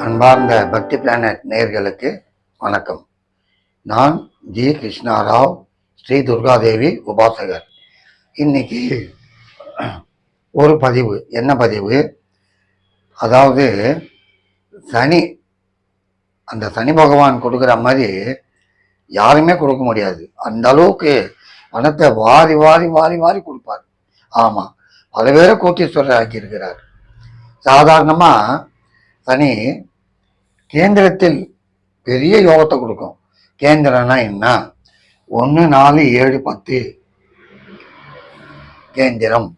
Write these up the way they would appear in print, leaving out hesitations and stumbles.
அன்பார்ந்த பக்தி பிளானட் நேயர்களுக்கு வணக்கம். நான் ஜி கிருஷ்ணாராவ், ஸ்ரீ துர்காதேவி உபாசகர். இன்னைக்கு ஒரு பதிவு, என்ன பதிவு, அதாவது சனி, அந்த சனி பகவான் கொடுக்குற மாதிரி யாருமே கொடுக்க முடியாது. அந்த அளவுக்கு பணத்தை வாரி வாரி வாரி வாரி கொடுப்பார். ஆமாம், பல பேரை கோட்டீஸ்வரர் ஆக்கியிருக்கிறார். சாதாரணமாக சனி கேந்திரத்தில் பெரிய யோகத்தை கொடுக்கும். கேந்திரம்னா என்ன? 1, 4, 7, 10 கேந்திரம்.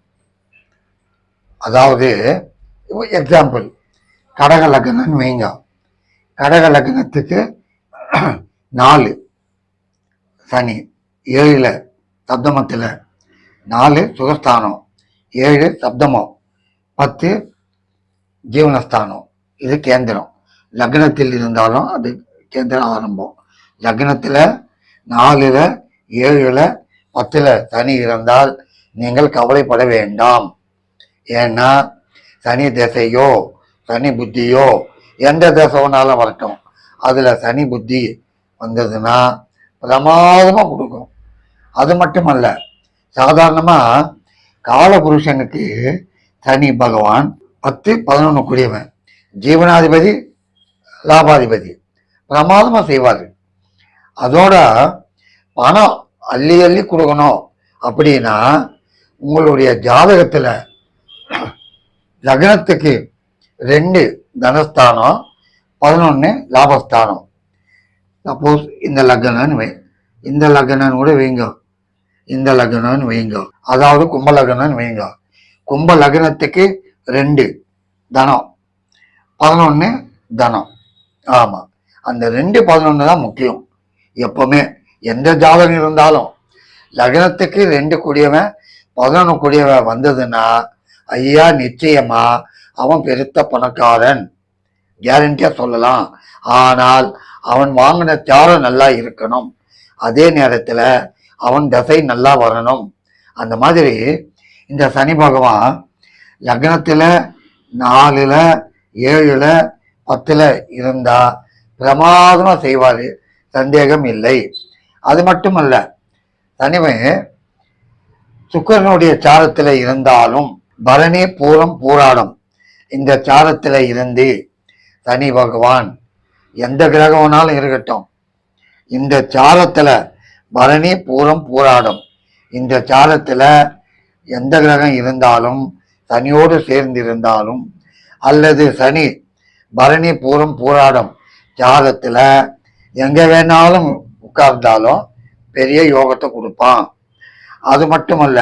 அதாவது எக்ஸாம்பிள், கடக லக்னம்னு வைங்க. கடக லக்னத்துக்கு 4 சனி, 7 சப்தமத்தில், 4 சுகஸ்தானம், 7 சப்தமம், 10 ஜீவனஸ்தானம். இது கேந்திரம். லக்னத்தில் இருந்தாலும் அது கேந்திரம் ஆரம்பம். லக்னத்தில் 4, 7, 10 சனி இருந்தால் நீங்கள் கவலைப்பட வேண்டாம். ஏன்னா சனி திசையோ சனி புத்தியோ எந்த திசைனாலும் வரட்டும், அதில் சனி புத்தி வந்ததுன்னா பிரமாதமாக கொடுக்கும். அது மட்டுமல்ல, சாதாரணமாக காலபுருஷனுக்கு சனி பகவான் 10, 11 கூடியவன், ஜீவனாதிபதி, லாபாதிபதி, பிரமாதமாக செய்வார். அதோட பணம் அள்ளி அள்ளி கொடுக்கணும் அப்படின்னா உங்களுடைய ஜாதகத்தில் லக்னத்துக்கு 2 தனஸ்தானம், 11 லாபஸ்தானம். சப்போஸ் இந்த லக்னம்னு இந்த லக்னம்னு கூட வைங்க, இந்த லக்னம்னு வைங்க, அதாவது கும்ப லக்னம்னு வைங்க. கும்ப லக்னத்துக்கு 2 தனம், 11 தனம். ஆமாம், அந்த 2, 11 தான் முக்கியம். எப்பவுமே எந்த ஜாதகம் இருந்தாலும் லக்னத்துக்கு 2 கூடியவன் 11 கூடியவன் வந்ததுன்னா ஐயா நிச்சயமா அவன் பெருத்த பணக்காரன், கேரண்டியா சொல்லலாம். ஆனால் அவன் வாங்கின தியாகம் நல்லா இருக்கணும், அதே நேரத்தில் அவன் தசை நல்லா வரணும். அந்த மாதிரி இந்த சனி பகவான் லக்னத்தில் 4, 7, 10 இருந்தா பிரமாதமாக செய்வார், சந்தேகம் இல்லை. அது மட்டுமல்ல, சனிவன் சுக்கிரனுடைய சாரத்தில் இருந்தாலும் பரணி, பூரம், பூராடம் இந்த சாரத்தில் இருந்து சனி பகவான் எந்த கிரகம்னாலும் இருக்கட்டும், இந்த சாரத்தில் பரணி, பூரம், பூராடம் இந்த சாரத்தில் எந்த கிரகம் இருந்தாலும், சனியோடு சேர்ந்து இருந்தாலும், அல்லது சனி பரணி, பூரம், பூராடம் ஜாதகத்தில் எங்கே வேணாலும் உட்கார்ந்தாலும் பெரிய யோகத்தை கொடுப்பான். அது மட்டுமல்ல,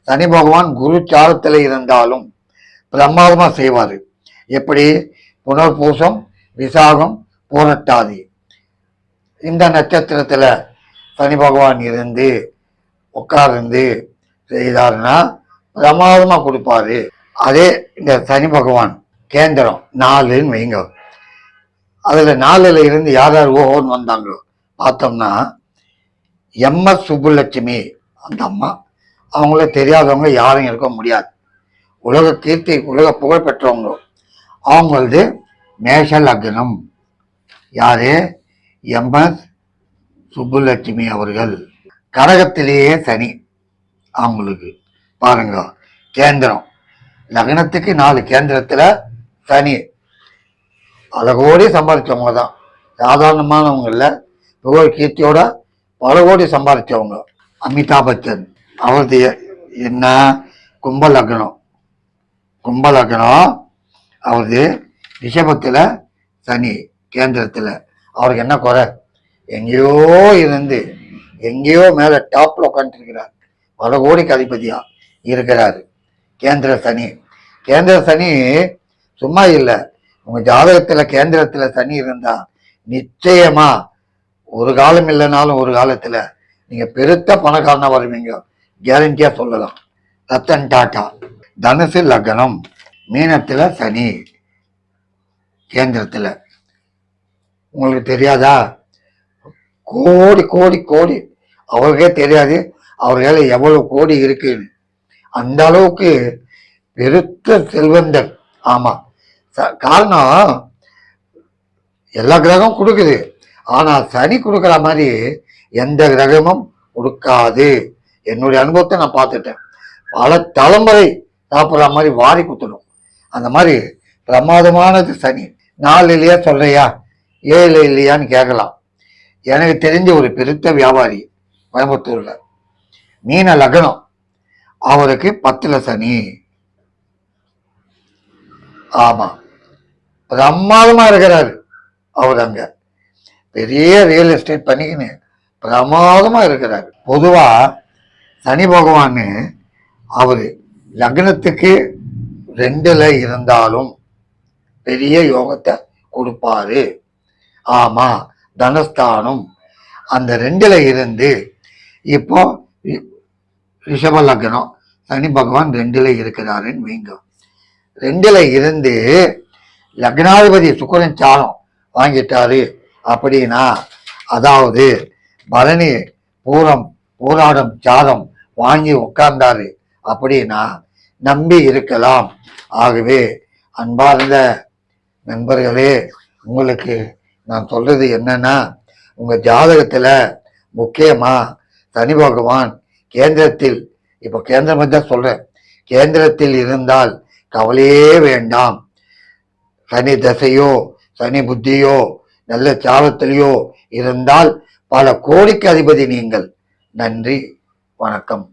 சனி பகவான் குரு சாரத்தில் இருந்தாலும் பிரமாதமாக செய்வார். எப்படி? புனர்பூசம், விசாகம், பூரட்டாதி இந்த நட்சத்திரத்தில் சனி பகவான் இருந்து உட்கார்ந்து செய்தாருன்னா பிரமாதமாக கொடுப்பாரு. அதே இந்த சனி பகவான் கேந்திரம் 4ன்னு வைங்க, அதில் 4ல் இருந்து யார் யார் ஓஹோன்னு வந்தாங்களோ பார்த்தோம்னா எம்எஸ் சுப்புலட்சுமி, அந்த அம்மா, அவங்கள தெரியாதவங்க யாரும் இருக்க முடியாது. உலக கீர்த்தி, உலக புகழ் பெற்றவங்க. அவங்களது மேஷ லக்னம். யாரு? எம்எஸ் சுப்புலட்சுமி அவர்கள். கடகத்திலேயே சனி அவங்களுக்கு. பாருங்க, கேந்திரம் லக்னத்துக்கு 4 கேந்திரத்தில் சனி. பல சம்பாதிச்சவங்க தான், சாதாரணமானவங்க இல்லை. புகழ் கீர்த்தியோட பல கோடி சம்பாதிச்சவங்க. அமிதாப் பச்சன், அவரது என்ன? கும்ப லக்னம். கும்ப லக்னம், அவரது ரிஷபத்தில் சனி கேந்திரத்தில். அவருக்கு என்ன குறை? எங்கேயோ இருந்து எங்கேயோ மேலே டாப்பில் உட்காந்துருக்கிறார், பல கோடிக்கு அதிபதியா இருக்கிறாரு. கேந்திர சனி. கேந்திர சனி சும்மா இல்லை. உங்கள் ஜாதகத்தில் கேந்திரத்தில் சனி இருந்தால் நிச்சயமா ஒரு காலம் இல்லைனாலும் ஒரு காலத்தில் நீங்கள் பெருத்த பணக்காரனா வருவீங்க, கேரண்டியா சொல்லலாம். ரத்தன் டாட்டா. தனுசு லக்னம், மீனத்தில் சனி கேந்திரத்தில். உங்களுக்கு தெரியாதா? கோடி கோடி கோடி, அவருக்கே தெரியாது அவர்கள எவ்வளவு கோடி இருக்குன்னு. அந்த அளவுக்கு பெருத்த செல்வந்தர். ஆமா, காரணம் எல்லா கிரகமும் கொடுக்குது. ஆனா சனி கொடுக்குற மாதிரி எந்த கிரகமும் கொடுக்காது. என்னுடைய அனுபவத்தை நான் பார்த்துட்டேன். பல தலைமுறை சாப்பிட்ற மாதிரி வாரி குத்தணும். அந்த மாதிரி பிரமாதமானது சனி. 4 இல்லையா சொல்றியா, 7 இல்லையான்னு கேட்கலாம். எனக்கு தெரிஞ்ச ஒரு பெருத்த வியாபாரி கோயம்புத்தூர்ல, மீன லக்னம், அவருக்கு 10ல் சனி. ஆமா, பிரமாதமா இருக்கிறாரு. அவர் அங்க பெரிய ரியல் எஸ்டேட் பண்ணிக்கின்னு பிரமாதமா இருக்கிறார். பொதுவா சனி பகவான் அவரு லக்னத்துக்கு 2ல் இருந்தாலும் பெரிய யோகத்தை கொடுப்பாரு. ஆமா, தனஸ்தானம் அந்த 2ல் இருந்து இப்போ ரிஷப லக்னம், சனி பகவான் 2ல் இருக்கிறாருன்னு வைங்க. 2ல் இருந்து லக்னாதிபதி சுக்கிரன் சாரம் வாங்கிட்டாரு அப்படின்னா, அதாவது பரணி பூரம் பூராடம் சாரம் வாங்கி உட்கார்ந்தாரு அப்படின்னா நம்பி இருக்கலாம். ஆகவே அன்பார்ந்த நண்பர்களே, உங்களுக்கு நான் சொல்றது என்னன்னா, உங்க ஜாதகத்துல முக்கியமா சனி பகவான் கேந்திரத்தில், இப்போ கேந்திரம் தான் சொல்றேன், கேந்திரத்தில் இருந்தால் கவலையே வேண்டாம். சனி தசையோ சனி புத்தியோ நல்ல சாரத்திலேயோ இருந்தால் பல கோடிக்கு அதிபதி நீங்கள். நன்றி, வணக்கம்.